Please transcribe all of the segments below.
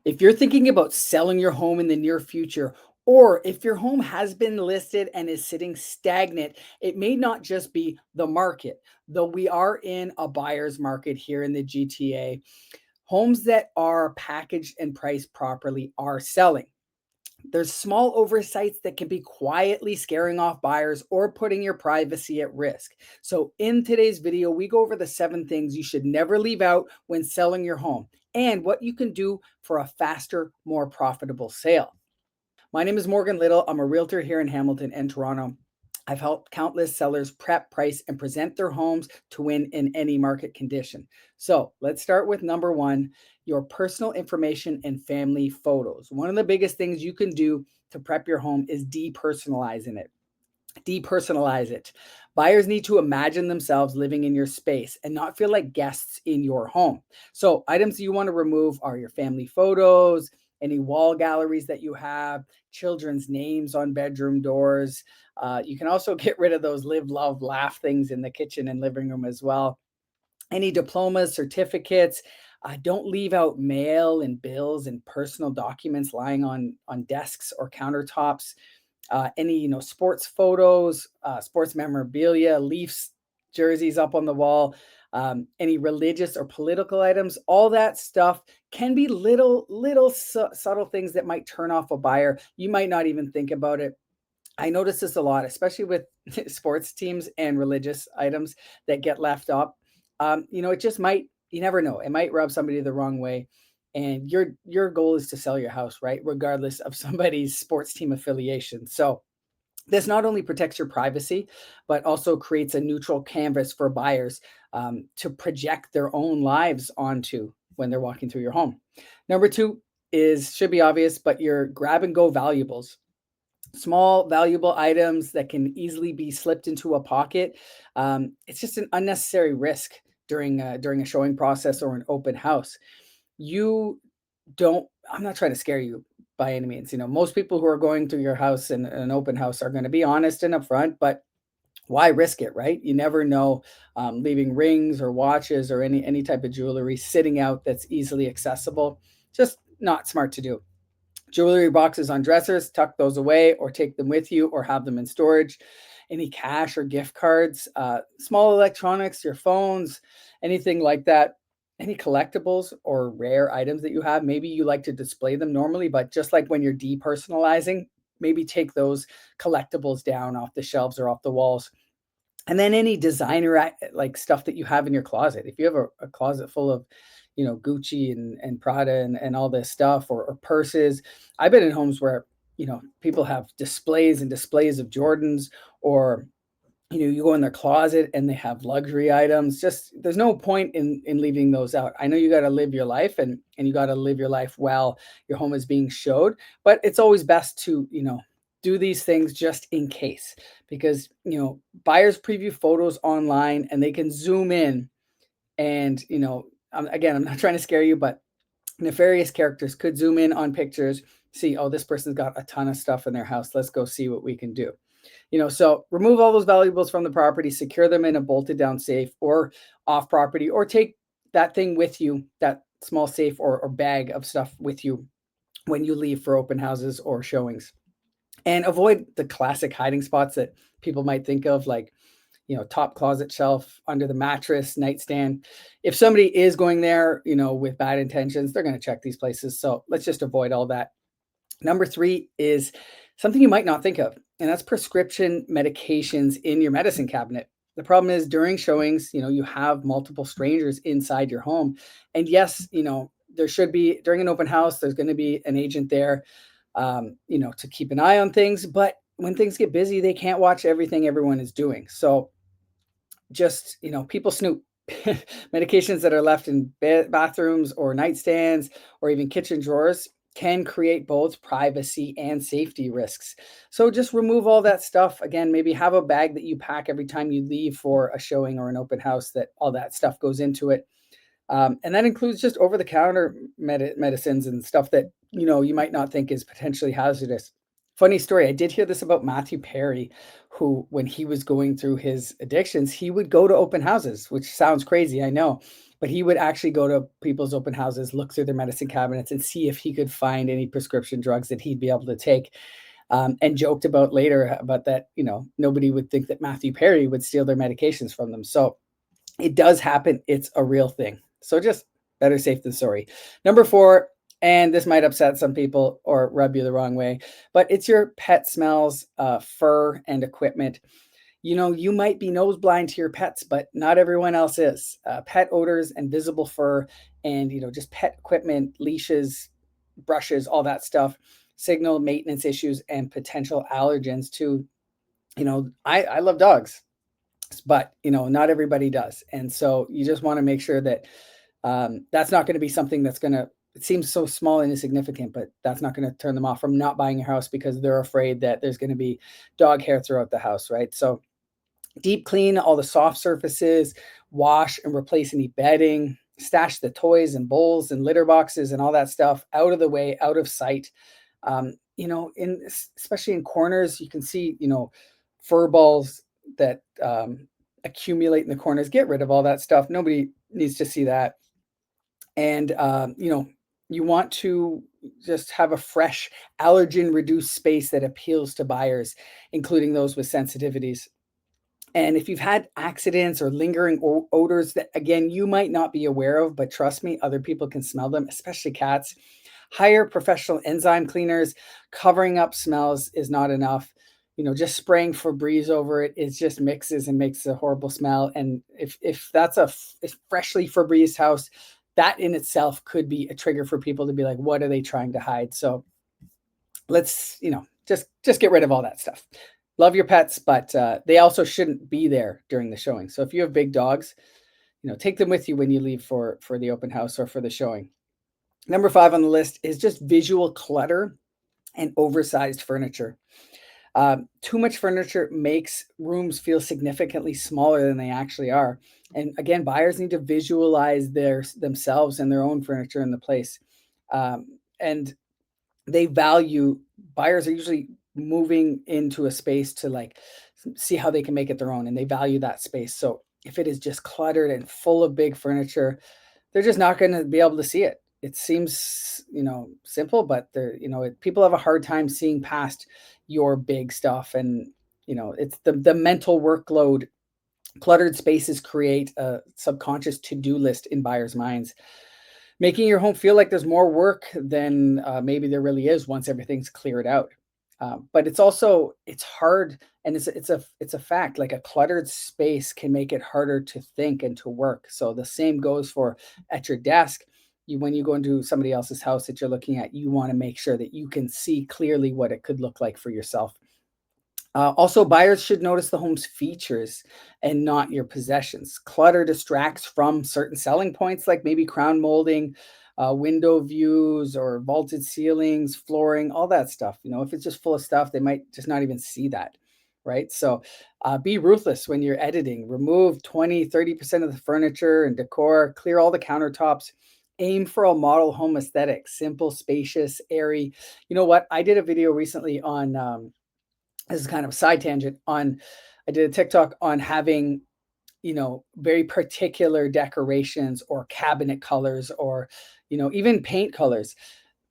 If you're thinking about selling your home in the near future, or if your home has been listed and is sitting stagnant, it may not just be the market, though we are in a buyer's market here in the GTA. Homes that are packaged and priced properly are selling. There's small oversights that can be quietly scaring off buyers or putting your privacy at risk. So, in today's video, we go over the 7 things you should never leave out when selling your home and what you can do for a faster, more profitable sale. My name is Morgan Little. I'm a realtor here in Hamilton and Toronto. I've helped countless sellers prep, price, and present their homes to win in any market condition. So let's start with number one, your personal information and family photos. One of the biggest things you can do to prep your home is depersonalizing it. Depersonalize it. Buyers need to imagine themselves living in your space and not feel like guests in your home. So, items you want to remove are your family photos, any wall galleries that you have, children's names on bedroom doors. You can also get rid of those live, love, laugh things in the kitchen and living room as well. Any diplomas, certificates. Don't leave out mail and bills and personal documents lying on desks or countertops. Any sports photos, sports memorabilia, Leafs jerseys up on the wall, any religious or political items, all that stuff can be subtle things that might turn off a buyer. You might not even think about it. I notice this a lot, especially with sports teams and religious items that get left up. It just might, you never know, it might rub somebody the wrong way. And your goal is to sell your house, right? Regardless of somebody's sports team affiliation. So this not only protects your privacy, but also creates a neutral canvas for buyers to project their own lives onto when they're walking through your home. Number two is should be obvious, but your grab and go valuables, small valuable items that can easily be slipped into a pocket. It's just an unnecessary risk during a showing process or an open house. You don't. I'm not trying to scare you by any means. Most people who are going through your house in an open house are going to be honest and upfront, but why risk it, right? You never know. Leaving rings or watches or any type of jewelry sitting out that's easily accessible, just not smart to do. Jewelry boxes on dressers, tuck those away or take them with you or have them in storage. Any cash or gift cards, small electronics, your phones, anything like that. Any collectibles or rare items that you have, maybe you like to display them normally, but just like when you're depersonalizing, maybe take those collectibles down off the shelves or off the walls. And then any designer like stuff that you have in your closet. If you have a closet full of, Gucci and Prada and all this stuff or purses. I've been in homes where, people have displays and displays of Jordans or you go in their closet and they have luxury items. Just there's no point in leaving those out. I know you got to live your life and you got to live your life while your home is being showed, but it's always best to, do these things just in case because, buyers preview photos online and they can zoom in and, again, I'm not trying to scare you, but nefarious characters could zoom in on pictures, see, oh, this person's got a ton of stuff in their house. Let's go see what we can do. So remove all those valuables from the property, secure them in a bolted down safe or off property, or take that thing with you, that small safe or bag of stuff with you when you leave for open houses or showings. And avoid the classic hiding spots that people might think of, like, top closet shelf, under the mattress, nightstand. If somebody is going there, with bad intentions, they're going to check these places. So let's just avoid all that. Number three is something you might not think of, and that's prescription medications in your medicine cabinet. The problem is during showings, you have multiple strangers inside your home. And yes, there should be, during an open house, there's going to be an agent there, to keep an eye on things. But when things get busy, they can't watch everything everyone is doing. So just, people snoop. Medications that are left in bathrooms or nightstands or even kitchen drawers can create both privacy and safety risks. So just remove all that stuff. Again, maybe have a bag that you pack every time you leave for a showing or an open house that all that stuff goes into it. And that includes just over the counter medicines and stuff that, you might not think is potentially hazardous. Funny story. I did hear this about Matthew Perry, who, when he was going through his addictions, he would go to open houses, which sounds crazy, I know. but he would actually go to people's open houses, look through their medicine cabinets, and see if he could find any prescription drugs that he'd be able to take. And joked about later about that, nobody would think that Matthew Perry would steal their medications from them. So it does happen. It's a real thing. So just better safe than sorry. Number four, and this might upset some people or rub you the wrong way, but it's your pet smells, fur, and equipment. You might be nose blind to your pets, but not everyone else is. Pet odors and visible fur, and just pet equipment, leashes, brushes, all that stuff signal maintenance issues and potential allergens to. I love dogs, but not everybody does, and so you just want to make sure that that's not going to be something that's going to. It seems so small and insignificant, but that's not going to turn them off from not buying a house because they're afraid that there's going to be dog hair throughout the house, right? So deep clean all the soft surfaces, wash and replace any bedding, stash the toys and bowls and litter boxes and all that stuff out of the way, out of sight. In especially in corners, you can see, fur balls that accumulate in the corners. Get rid of all that stuff. Nobody needs to see that. And you want to just have a fresh, allergen reduced space that appeals to buyers, including those with sensitivities. And if you've had accidents or lingering odors that, again, you might not be aware of, but trust me, other people can smell them, especially cats. Hire professional enzyme cleaners. Covering up smells is not enough. Just spraying Febreze over it, it just mixes and makes a horrible smell. And if that's a freshly Febreze house, that in itself could be a trigger for people to be like, what are they trying to hide? So let's, just get rid of all that stuff. Love your pets, but they also shouldn't be there during the showing. So if you have big dogs, take them with you when you leave for the open house or for the showing. Number 5 on the list is just visual clutter and oversized furniture. Too much furniture makes rooms feel significantly smaller than they actually are. And again, buyers need to visualize themselves and their own furniture in the place. And buyers are usually moving into a space to like see how they can make it their own, and they value that space. So if it is just cluttered and full of big furniture, they're just not going to be able to see it. It seems, simple, but people have a hard time seeing past your big stuff. And, it's the mental workload. Cluttered spaces create a subconscious to-do list in buyers' minds, making your home feel like there's more work than maybe there really is once everything's cleared out. But it's hard, and it's a fact. Like a cluttered space can make it harder to think and to work. So the same goes for at your desk. When you go into somebody else's house that you're looking at, you want to make sure that you can see clearly what it could look like for yourself. Also, buyers should notice the home's features and not your possessions. Clutter distracts from certain selling points, like maybe crown molding, window views, or vaulted ceilings, flooring, all that stuff. If it's just full of stuff, they might just not even see that, right? So be ruthless when you're editing. Remove 20-30% of the furniture and decor, clear all the countertops. Aim for a model home aesthetic, simple, spacious, airy. You know what? I did a video recently on this is kind of a side tangent I did a TikTok on having, very particular decorations or cabinet colors or, even paint colors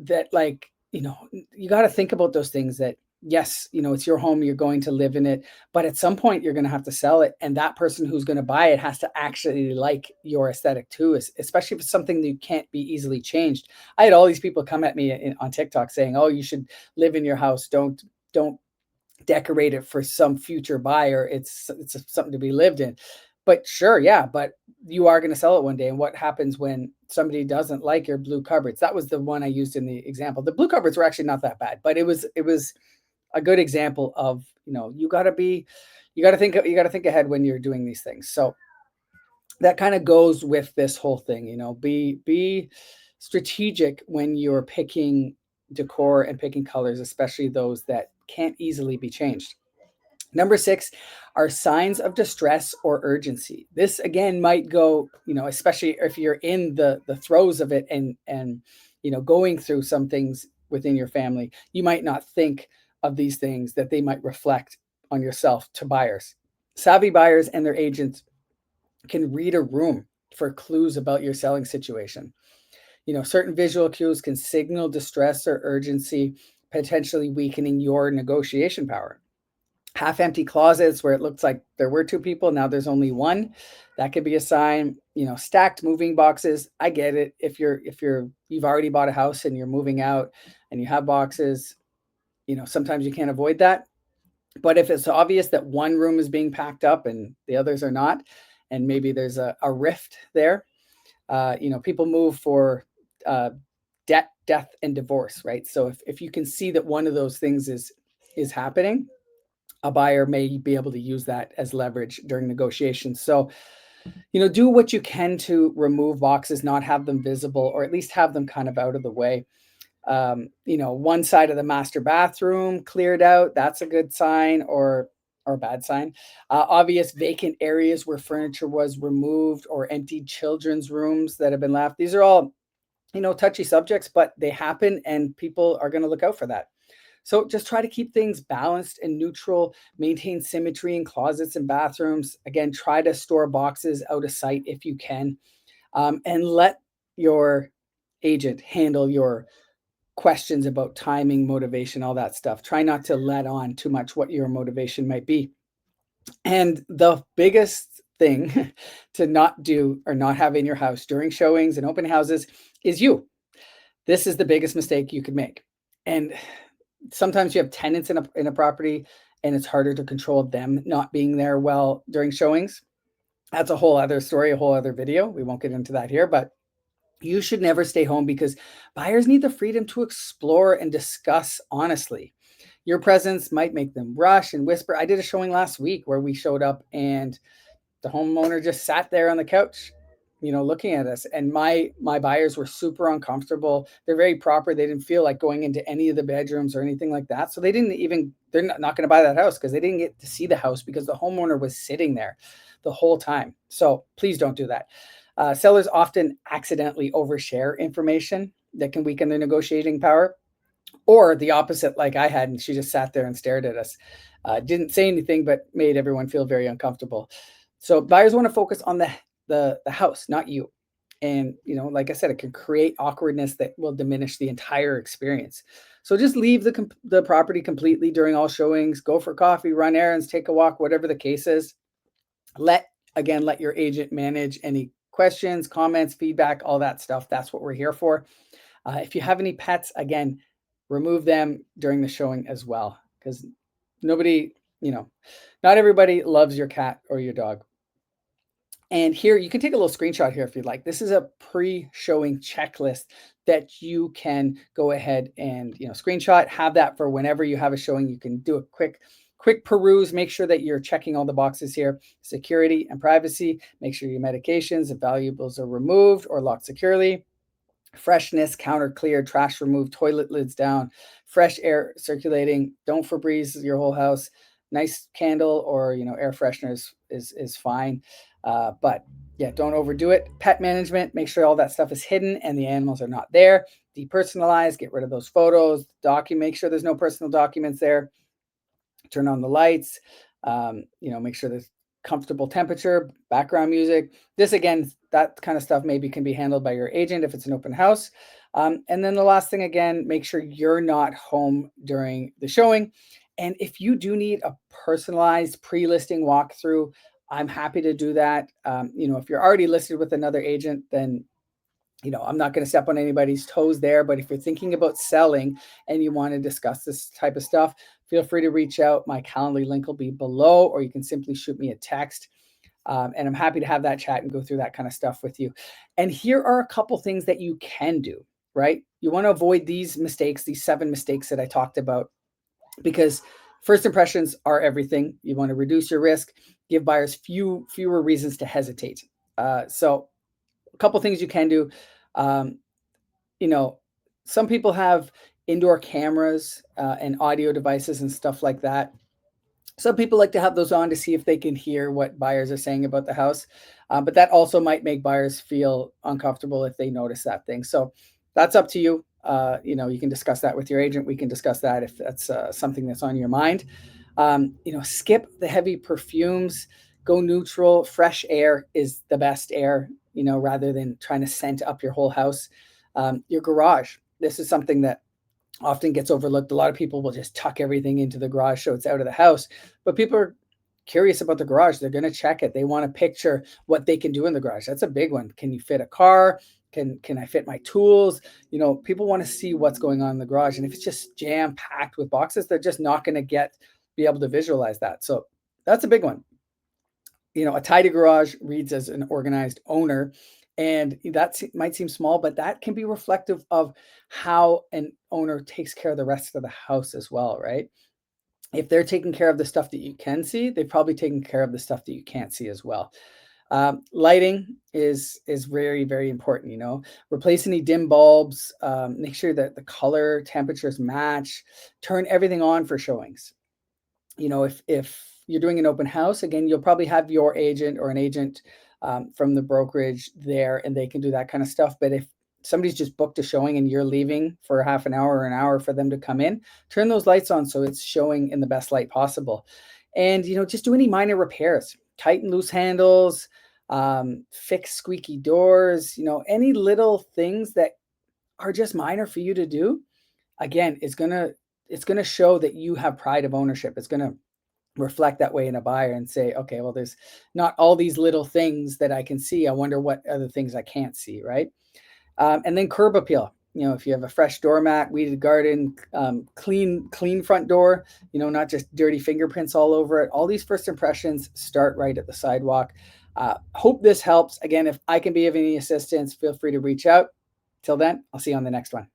that like, you got to think about those things that yes, it's your home, you're going to live in it, but at some point you're going to have to sell it. And that person who's going to buy it has to actually like your aesthetic too, especially if it's something that you can't be easily changed. I had all these people come at me on TikTok saying, oh, you should live in your house. Don't decorate it for some future buyer. It's something to be lived in. But sure, yeah, but you are going to sell it one day. And what happens when somebody doesn't like your blue cupboards? That was the one I used in the example. The blue cupboards were actually not that bad, but it was a good example of, you got to think ahead when you're doing these things. So that kind of goes with this whole thing, be strategic when you're picking decor and picking colors, especially those that can't easily be changed. Number 6 are signs of distress or urgency. This again might go, especially if you're in the throes of it and going through some things within your family, you might not think of these things that they might reflect on yourself to buyers. Savvy buyers and their agents can read a room for clues about your selling situation. Certain visual cues can signal distress or urgency, potentially weakening your negotiation power. Half empty closets where it looks like there were two people, now there's only one. That could be a sign. Stacked moving boxes. I get it. You've already bought a house and you're moving out and you have boxes, sometimes you can't avoid that. But if it's obvious that one room is being packed up and the others are not, and maybe there's a rift there, people move for uh, debt, death, and divorce, right? So if you can see that one of those things is happening, a buyer may be able to use that as leverage during negotiations. So, do what you can to remove boxes, not have them visible, or at least have them kind of out of the way. One side of the master bathroom cleared out, that's a good sign or a bad sign. Obvious vacant areas where furniture was removed or empty children's rooms that have been left. These are all, touchy subjects, but they happen and people are going to look out for that. So just try to keep things balanced and neutral, maintain symmetry in closets and bathrooms. Again, try to store boxes out of sight if you can, and let your agent handle your questions about timing, motivation, all that stuff. Try not to let on too much what your motivation might be. And the biggest thing to not do or not have in your house during showings and open houses is you. This is the biggest mistake you could make. And sometimes you have tenants in a property and it's harder to control them not being there well during showings. That's a whole other story, a whole other video. We won't get into that here, but you should never stay home because buyers need the freedom to explore and discuss honestly. Your presence might make them rush and whisper. I did a showing last week where we showed up and the homeowner just sat there on the couch, looking at us. And my buyers were super uncomfortable. They're very proper. They didn't feel like going into any of the bedrooms or anything like that. So they're not going to buy that house because they didn't get to see the house because the homeowner was sitting there the whole time. So please don't do that. Sellers often accidentally overshare information that can weaken their negotiating power, or the opposite, like I had, and she just sat there and stared at us. Didn't say anything, but made everyone feel very uncomfortable. So buyers want to focus on the house, not you. And like I said, it can create awkwardness that will diminish the entire experience. So just leave the property completely during all showings. Go for coffee, run errands, take a walk, whatever the case is. Let your agent manage any questions, comments, feedback, all that stuff. That's what we're here for. If you have any pets, again, remove them during the showing as well, because nobody, not everybody loves your cat or your dog. And here, you can take a little screenshot here if you'd like. This is a pre-showing checklist that you can go ahead and, screenshot, have that for whenever you have a showing. You can do a quick peruse, make sure that you're checking all the boxes here. Security and privacy, make sure your medications and valuables are removed or locked securely. Freshness, counter clear, trash removed, toilet lids down, fresh air circulating. Don't Febreze your whole house. Nice candle or air fresheners is fine, but yeah, don't overdo it. Pet management, make sure all that stuff is hidden and the animals are not there. Depersonalize, get rid of those photos. Make sure there's no personal documents there. Turn on the lights. Make sure there's comfortable temperature, background music. This again, that kind of stuff maybe can be handled by your agent if it's an open house. And then the last thing, again, make sure you're not home during the showing. And if you do need a personalized pre-listing walkthrough, I'm happy to do that. If you're already listed with another agent, then I'm not going to step on anybody's toes there, but if you're thinking about selling and you want to discuss this type of stuff, feel free to reach out. My Calendly link will be below, or you can simply shoot me a text. And I'm happy to have that chat and go through that kind of stuff with you. And here are a couple things that you can do, right? You want to avoid these mistakes, these 7 mistakes that I talked about, because first impressions are everything. You want to reduce your risk, give buyers fewer reasons to hesitate. So a couple things you can do. Um, some people have indoor cameras and audio devices and stuff like that. Some people like to have those on to see if they can hear what buyers are saying about the house. But that also might make buyers feel uncomfortable if they notice that thing. So that's up to you. You can discuss that with your agent. We can discuss that if that's something that's on your mind. Skip the heavy perfumes, go neutral. Fresh air is the best air. rather than trying to scent up your whole house. Your garage. This is something that often gets overlooked. A lot of people will just tuck everything into the garage so it's out of the house, but people are curious about the garage. They're going to check it. They want to picture what they can do in the garage. That's a big one. Can you fit a car? Can I fit my tools? People want to see what's going on in the garage, and if it's just jam packed with boxes, they're just not going to be able to visualize that. So that's a big one. A tidy garage reads as an organized owner. And that might seem small, but that can be reflective of how an owner takes care of the rest of the house as well, right? If they're taking care of the stuff that you can see, they've probably taken care of the stuff that you can't see as well. Lighting is very, very important. Replace any dim bulbs. Make sure that the color temperatures match. Turn everything on for showings. If you're doing an open house, again, you'll probably have your agent or an agent from the brokerage there, and they can do that kind of stuff. But if somebody's just booked a showing and you're leaving for half an hour or an hour for them to come in, turn those lights on so it's showing in the best light possible. And just do any minor repairs, tighten loose handles, fix squeaky doors, any little things that are just minor for you to do. Again, it's gonna show that you have pride of ownership. It's gonna reflect that way in a buyer and say, okay, well, there's not all these little things that I can see. I wonder what other things I can't see, right? And then curb appeal. If you have a fresh doormat, weeded garden, clean front door, not just dirty fingerprints all over it. All these first impressions start right at the sidewalk. Hope this helps. Again, if I can be of any assistance, feel free to reach out. Till then, I'll see you on the next one.